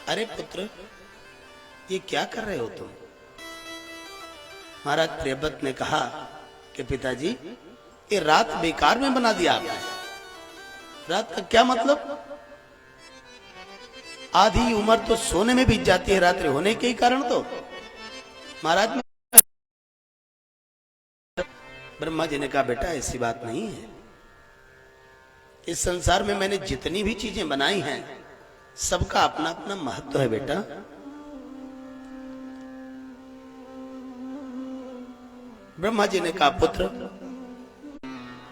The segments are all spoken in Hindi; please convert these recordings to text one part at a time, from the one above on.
अरे पुत्र, ये क्या कर रहे हो तुम? महाराज प्रियव्रत ने कहा कि पिताजी, ये रात बेकार में बना दिया आपने। रात का क्या मतलब? आधी उम्र तो सोने में बीत जाती है रात्रि होने के ही कारण। तो महाराज ब्रह्मा जी ने कहा, बेटा ऐसी बात नहीं है। इस संसार में मैंने जितनी भी चीजें बनाई हैं सबका अपना अपना महत्व है बेटा। ब्रह्मा जी ने कहा, पुत्र,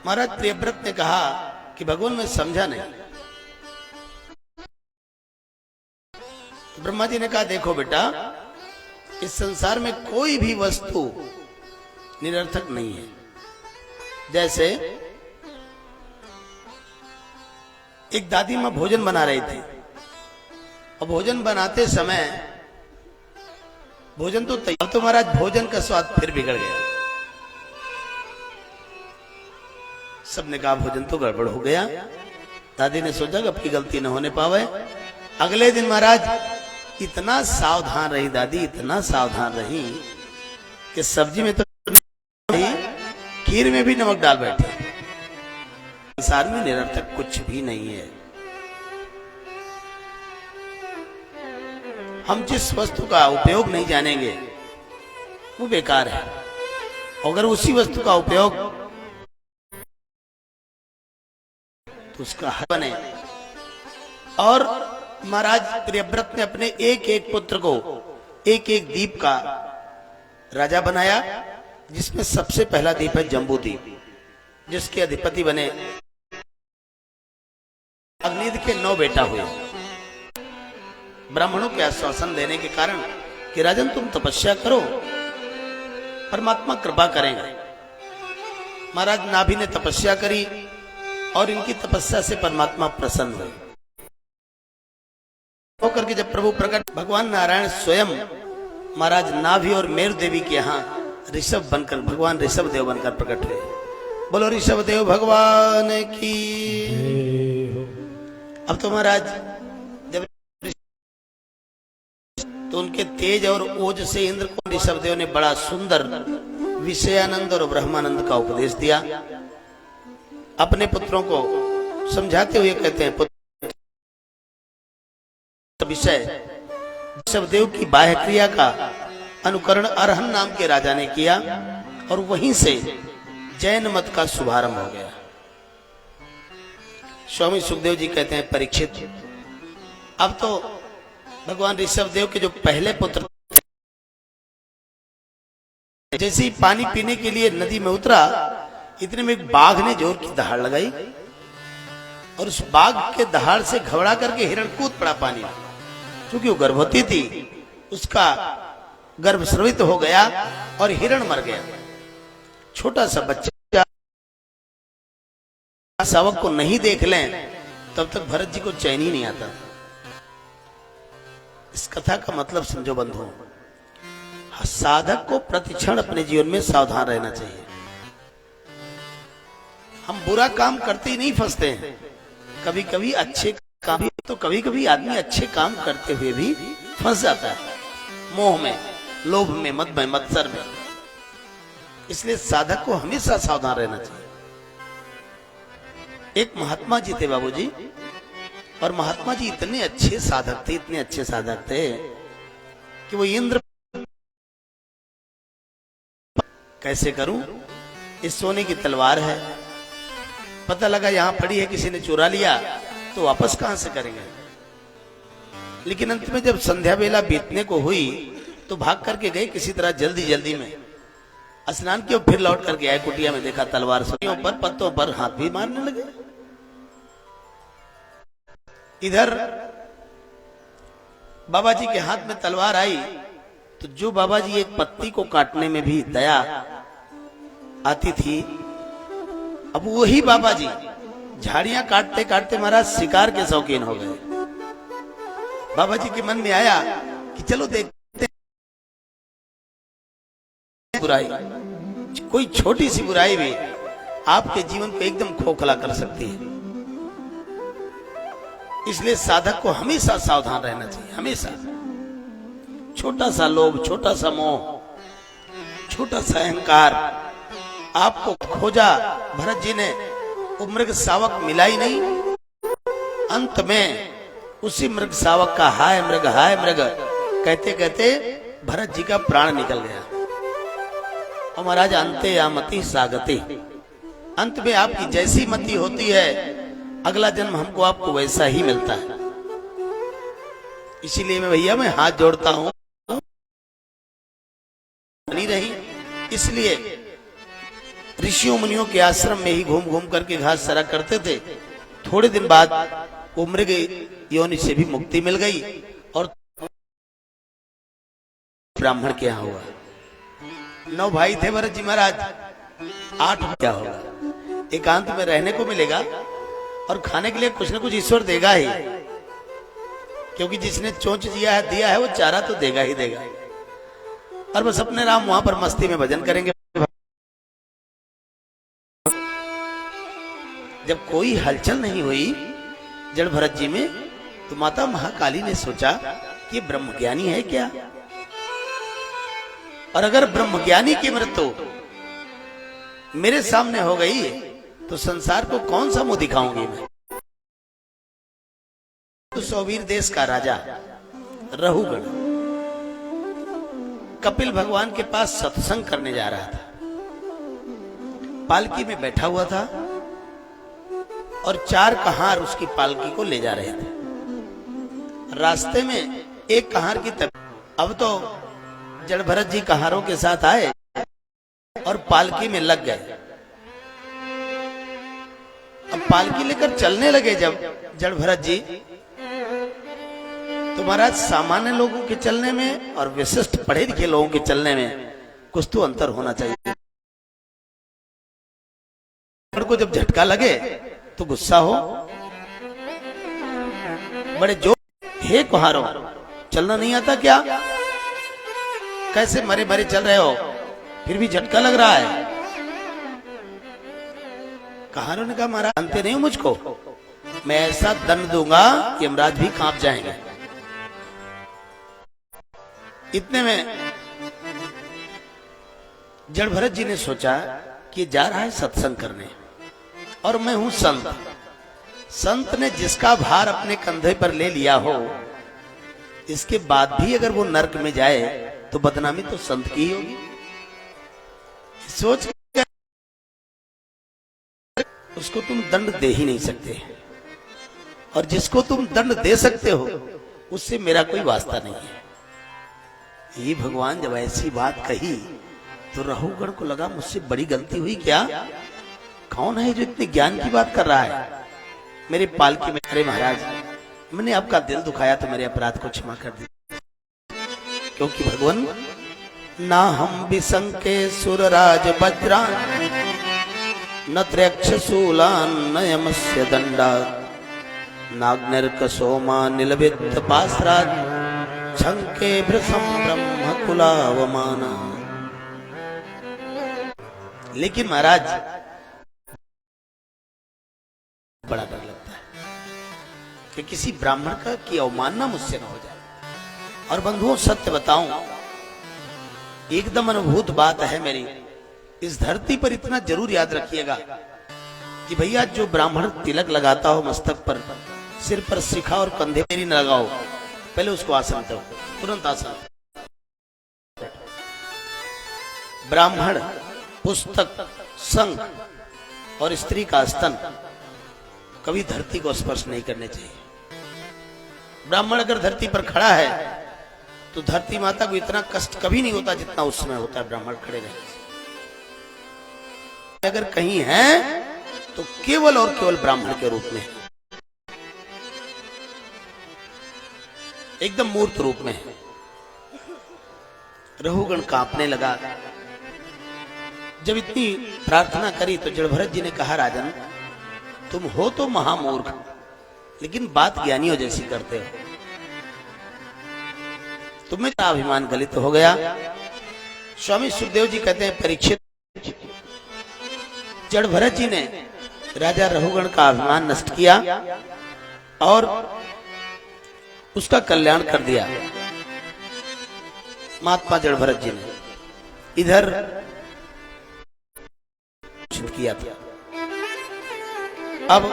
महाराज प्रियव्रत ने कहा कि भगवान मैं समझा नहीं। तो ब्रह्मा जी ने कहा, देखो बेटा, इस संसार में कोई भी वस्तु निरर्थक नहीं है। जैसे एक दादी मां भोजन बना रही थी और भोजन बनाते समय भोजन तो तैयार, तो महाराज भोजन का स्वाद फिर बिगड़ गया। सबने कहा भोजन तो गड़बड़ हो गया। दादी ने सोचा कि अपनी गलती न होने पावे। अगले दिन महाराज इतना सावधान रही दादी, इतना सावधान रही कि सब्जी में तो नहीं, खीर में भी नमक डाल बैठी। संसार में निरर्थक कुछ भी नहीं है। हम जिस वस्तु का उपयोग नहीं जानेंगे वो बेकार है। अगर उसी वस्तु का उपयोग तो उसका हर बने। और महाराज प्रियव्रत ने अपने एक एक पुत्र को एक एक द्वीप का राजा बनाया, जिसमें सबसे पहला द्वीप है जम्बूद्वीप, जिसके अधिपति बने अग्निद के 9 बेटा हुए। ब्राह्मणों के आश्वासन देने के कारण कि राजन तुम तपस्या करो, परमात्मा कृपा करेंगे। महाराज नाभि ने तपस्या करी और इनकी तपस्या से परमात्मा प्रसन्न हुए। होकर के जब प्रभु प्रकट, भगवान नारायण स्वयं महाराज नाभि और मेरु देवी के यहाँ ऋषभ बनकर, भगवान ऋषभ देव बनकर प्रकट हुए। बोलो ऋषभ देव भगवान की। अब तो महाराज जब तो उनके तेज और ओज से इंद्र को ऋषभ देव ने बड़ा सुंदर विषयानंद और ब्रह्मानंद का उपदेश दिया। अपने पुत्रों को समझाते हुए कहते हैं, पुत्र विषय ऋषभदेव की बाह्य क्रिया का अनुकरण अरहन नाम के राजा ने किया और वहीं से जैन मत का शुभारंभ हो गया। स्वामी सुखदेव जी कहते हैं, परीक्षित, अब तो भगवान ऋषभदेव के जो पहले पुत्र, जैसे ही पानी पीने के लिए नदी में उतरा, इतने में एक बाघ ने जोर की दहाड़ लगाई और उस बाघ के दहाड़ से घबरा करके हिरण कूद पड़ा पानी में। क्योंकि वो गर्भवती थी, उसका गर्भ स्रवित हो गया और हिरण मर गया। छोटा सा बच्चा शावक को नहीं देख लें तब तक भरत जी को चैन ही नहीं आता। इस कथा का मतलब समझो बंधुओं, साधक को प्रतिक्षण अपने जीवन में सावधान रहना चाहिए। हम बुरा काम करते ही नहीं फंसते हैं, कभी कभी अच्छे काम, तो कभी कभी आदमी अच्छे काम करते हुए भी फंस जाता है, मोह में, लोभ में, मद में, मत्सर में। इसलिए साधक को हमेशा सावधान रहना चाहिए। एक महात्मा जी थे बाबूजी, और महात्मा जी इतने अच्छे साधक थे, इतने अच्छे साधक थे कि वो इंद्र, कैसे करूं, इस सोने की तलवार है, पता लगा यहां पड़ी है, किसी ने चुरा लिया तो वापस कहां से करेंगे। लेकिन अंत में जब संध्या बेला बीतने को हुई तो भाग करके गए किसी तरह, जल्दी जल्दी में स्नान किया, फिर लौट करके आए कुटिया में, देखा तलवार सोनियों पर, पत्तों पर हाथ भी मारने लगे। इधर बाबा जी के हाथ में तलवार आई तो जो बाबा जी एक पत्ती को काटने में भी दया आती थी, अब वही बाबा जी झाड़ियां काटते काटते महाराज शिकार के शौकीन हो गए। बाबा जी के मन में आया कि चलो देखते बुराई, कोई छोटी सी बुराई भी आपके जीवन को एकदम खोखला कर सकती है। इसलिए साधक को हमेशा सावधान रहना चाहिए, हमेशा। छोटा सा लोभ, छोटा सा मोह, छोटा सा अहंकार आपको खोजा। भरत जी ने वो मृग शावक मिला ही नहीं। अंत में उसी मृग शावक का हाय मृग कहते कहते भरत जी का प्राण निकल गया। और महाराज अंते या मति सागति, अंत में आपकी जैसी मति होती है अगला जन्म हमको आपको वैसा ही मिलता है। इसीलिए मैं हाथ जोड़ता हूं, नहीं रही। इसलिए ऋषियों मुनियों के आश्रम में ही घूम घूम करके घास चरा करते थे। थोड़े दिन बाद वो मृग योनि से भी मुक्ति मिल गई और ब्राह्मण के यहाँ हुआ। 9 भाई थे भरत जी महाराज, 8 क्या होगा। एकांत में रहने को मिलेगा और खाने के लिए कुछ न कुछ ईश्वर देगा ही, क्योंकि जिसने चोंच दिया है वो चारा तो देगा ही देगा। और बस अपने राम वहां पर मस्ती में भजन करेंगे। जब कोई हलचल नहीं हुई जड़ भरत जी में, तो माता महाकाली ने सोचा कि ये ब्रह्मज्ञानी है क्या, और अगर ब्रह्मज्ञानी की मृत्यु मेरे सामने हो गई तो संसार को कौन सा मुंह दिखाऊंगी मैं। तो सौवीर देश का राजा रहुगण कपिल भगवान के पास सत्संग करने जा रहा था। पालकी में बैठा हुआ था और 4 कहार उसकी पालकी को ले जा रहे थे। रास्ते में एक कहार की अब तो जड़ भरत जी कहारों के साथ आए और पालकी में लग गए। अब पालकी लेकर चलने लगे जब जड़ भरत जी, तो महाराज सामान्य लोगों के चलने में और विशिष्ट पढ़े लिखे लोगों के चलने में कुछ तो अंतर होना चाहिए। को जब झटका लगे तो गुस्सा हो, बड़े जोर, हे कुहारों चलना नहीं आता क्या, कैसे मरे मरे चल रहे हो, फिर भी झटका लग रहा है। कहारों ने कहा महाराज जानते नहीं हो मुझको, मैं ऐसा दंड दूंगा कि यमराज भी कांप जाएंगे। इतने में जड़ भरत जी ने सोचा कि जा रहा है सत्संग करने और मैं हूं संत। संत ने जिसका भार अपने कंधे पर ले लिया हो, इसके बाद भी अगर वो नरक में जाए तो बदनामी तो संत की ही होगी। सोच उसको तुम दंड दे ही नहीं सकते, और जिसको तुम दंड दे सकते हो उससे मेरा कोई वास्ता नहीं है। ये भगवान जब ऐसी बात कही तो रहुगण को लगा मुझसे बड़ी गलती हुई क्या, कौन है जो इतने ज्ञान की बात कर रहा है मेरे पालकी में। अरे महाराज मैंने आपका दिल दुखाया तो मेरे अपराध को क्षमा कर दीजिए, क्योंकि भगवान ना हम विसंके सुरराज वज्रा न त्रयक्षशूलान न यमस्य दंडा नाग्निर्क सोमा निलवित पासराज छंके भृसम ब्रह्म कुलावमाना। लेकिन महाराज बड़ा डर लगता है कि किसी ब्राह्मण का की अवमानना मुझसे न हो जाए। और बंधुओं सत्य बताऊं, एकदम अनुभूत बात है मेरी, इस धरती पर इतना जरूर याद रखिएगा कि भैया जो ब्राह्मण तिलक लगाता हो मस्तक पर, सिर पर शिखा और कंधे पर न लगाओ, पहले उसको आसन दो, तुरंत आसन। ब्राह्मण पुस्तक संग और स्त्री का स्तन कभी धरती को स्पर्श नहीं करने चाहिए। ब्राह्मण अगर धरती पर खड़ा है तो धरती माता को इतना कष्ट कभी नहीं होता जितना उस समय होता है ब्राह्मण खड़े रहने से। अगर कहीं है तो केवल और केवल ब्राह्मण के रूप में, एकदम मूर्त रूप में। रहुगण कांपने लगा। जब इतनी प्रार्थना करी तो जड़ भरत जी ने कहा राजन तुम हो तो महामूर्ख, लेकिन बात ज्ञानियों जैसी करते हो, तुम्हें तो अभिमान गलित हो गया। स्वामी सुखदेव जी कहते हैं परीक्षित, जड़ भरत जी ने राजा रहुगण का अभिमान नष्ट किया और उसका कल्याण कर दिया महात्मा जड़भरत जी ने। इधर किया था। अब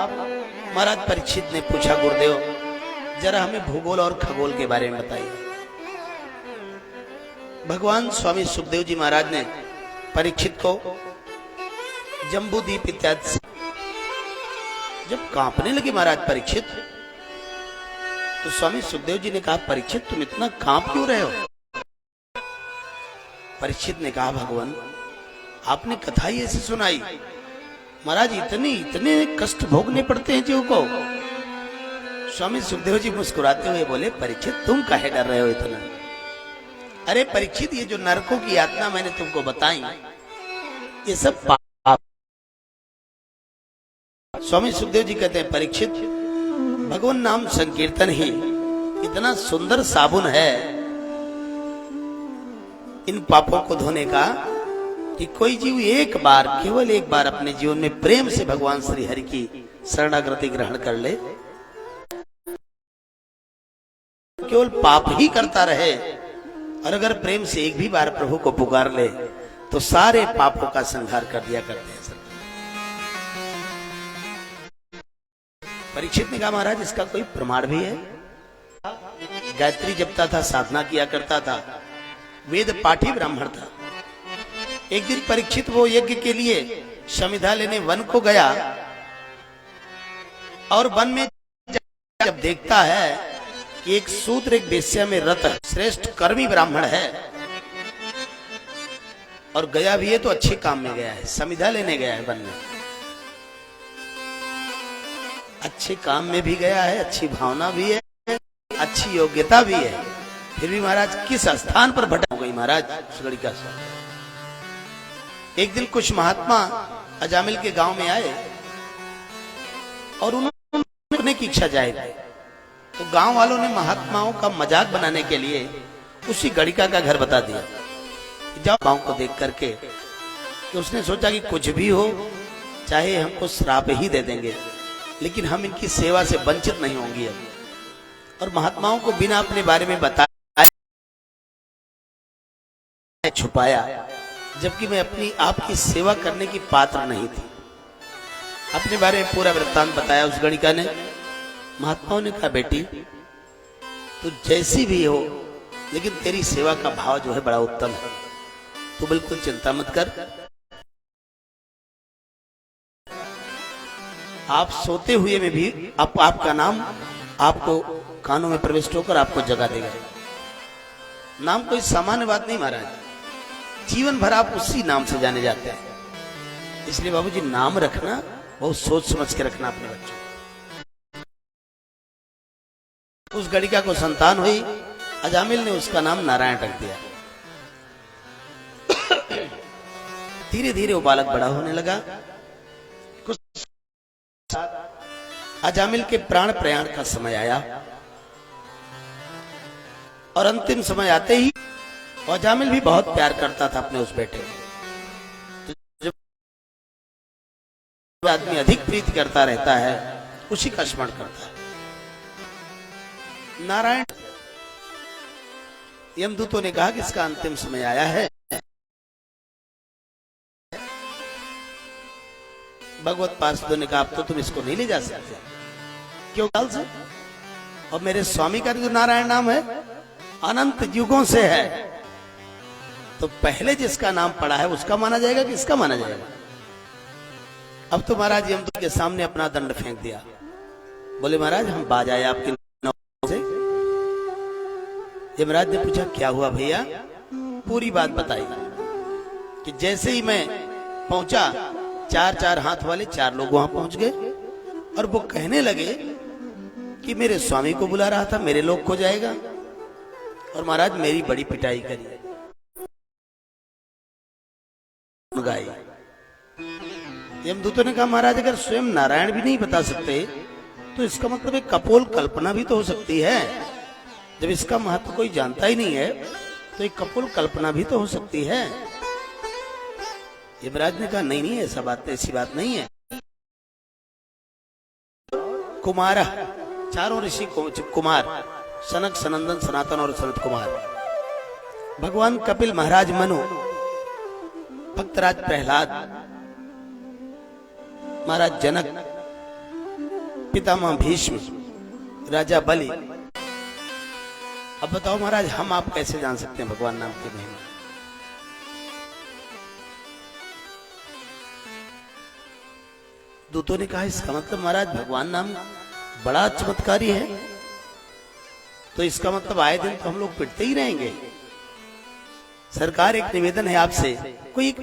महाराज परीक्षित ने पूछा, गुरुदेव जरा हमें भूगोल और खगोल के बारे में बताइए। भगवान स्वामी सुखदेव जी महाराज ने परीक्षित को जम्बूद्वीप इत्यादि से जब कांपने लगे महाराज परीक्षित, तो स्वामी सुखदेव जी ने कहा, परीक्षित तुम इतना कांप क्यों रहे हो? परीक्षित ने कहा, भगवान आपने कथा ही ऐसी सुनाई, महाराज इतने कष्ट भोगने पड़ते हैं जीव को। स्वामी सुखदेव जी मुस्कुराते हुए बोले, परीक्षित तुम काहे डर रहे हो इतना? अरे परीक्षित, ये जो नरकों की यातना मैंने तुमको बताई, ये सब पाप। स्वामी सुखदेव जी कहते हैं, परीक्षित भगवान नाम संकीर्तन ही इतना सुंदर साबुन है इन पापों को धोने का, कि कोई जीव एक बार, केवल एक बार अपने जीवन में प्रेम से भगवान श्री हरि की शरणागति ग्रहण कर ले, केवल पाप ही करता रहे, और अगर प्रेम से एक भी बार प्रभु को पुकार ले तो सारे पापों का संहार कर दिया करते हैं। परीक्षित ने कहा, महाराज इसका कोई प्रमाण भी है? गायत्री जपता था, साधना किया करता था, वेद पाठी ब्राह्मण था। एक दिन परीक्षित वो यज्ञ के लिए समिधा लेने वन को गया, और वन में जब देखता है कि एक शूद्र एक वेश्या में रत है, श्रेष्ठ कर्मी ब्राह्मण है, और गया भी है तो अच्छे काम में गया है, समिधा लेने गया है वन में, अच्छे काम में भी गया है, अच्छी भावना भी है, अच्छी योग्यता भी है, फिर भी महाराज किस स्थान पर भटक गई महाराज उस लड़का से। एक दिन कुछ महात्मा अजामिल के गांव में आए और उन्होंने की इच्छा जाहिर की, तो गांव वालों ने महात्माओं का मजाक बनाने के लिए उसी गणिका का घर बता दिया। जाओ गांव को देख करके, कि उसने सोचा कि कुछ भी हो, चाहे हमको श्राप ही दे देंगे, लेकिन हम इनकी सेवा से वंचित नहीं होंगे अब। और महात्माओं को बिना अपने बारे में बताया छुपाया, जबकि मैं अपनी आपकी सेवा करने की पात्र नहीं थी। अपने बारे में पूरा वृत्तांत बताया उस गणिका ने। महात्माओं ने कहा, बेटी तू जैसी भी हो, लेकिन तेरी सेवा का भाव जो है बड़ा उत्तम है, तू बिल्कुल चिंता मत कर। आप सोते हुए में भी आपका नाम आपको कानों में प्रविष्ट होकर आपको जगा देगा। नाम कोई सामान्य बात नहीं महाराज, जीवन भर आप उसी नाम से जाने जाते हैं। इसलिए बाबूजी नाम रखना बहुत सोच समझ के रखना अपने बच्चों। उस गणिका को संतान हुई, अजामिल ने उसका नाम नारायण रख दिया। धीरे धीरे वो बालक बड़ा होने लगा। कुछ अजामिल के प्राण प्रयाण का समय आया, और अंतिम समय आते ही अजामिल भी बहुत प्यार करता था अपने उस बेटे को। तो जब आदमी अधिक प्रीति करता रहता है, उसी का स्मरण करता है। नारायण यमदूतों ने कहा कि इसका अंतिम समय आया है, भगवत पार्षदों ने कहा, अब तो तुम इसको नहीं ले जा सकते। क्यों काल से? और मेरे स्वामी का जो नारायण नाम है अनंत युगों से है, तो पहले जिसका नाम पड़ा है उसका माना जाएगा कि इसका माना जाएगा? अब तो महाराज यमदूत के सामने अपना दंड फेंक दिया। बोले, महाराज हम बाज आए आपकी नौकरी से। यमराज ने पूछा, क्या हुआ भैया? पूरी बात बताई। कि जैसे ही मैं पहुंचा, चार हाथ वाले 4 लोग वहां पहुंच गए, और वो कहने लगे कि मेरे स्वामी को बुला रहा था, मेरे लोग खो जाएगा। और महाराज मेरी बड़ी पिटाई करी, गाई। यमदूतों ने कहा, महाराज अगर स्वयं नारायण भी नहीं बता सकते, तो इसका मतलब एक कपोल कल्पना भी तो हो सकती है। जब इसका महत्व कोई जानता ही नहीं है, तो एक कपोल कल्पना भी तो हो सकती है। यमराज ने कहा, नहीं ऐसी बात नहीं है। कुमारा चारों ऋषि कुमार, सनक, सनंदन, सनातन और सनत कुमार, भगवान कपिल, महाराज मनु, भक्तराज प्रहलाद, महाराज जनक, पितामह भीष्म, राजा बलि। अब बताओ महाराज, हम आप कैसे जान सकते हैं भगवान नाम की महिमा? दूतों ने कहा इसका मतलब महाराज भगवान नाम बड़ा चमत्कारी है, तो इसका मतलब आए दिन तो हम लोग पिटते ही रहेंगे। सरकार, एक निवेदन है आपसे, कोई एक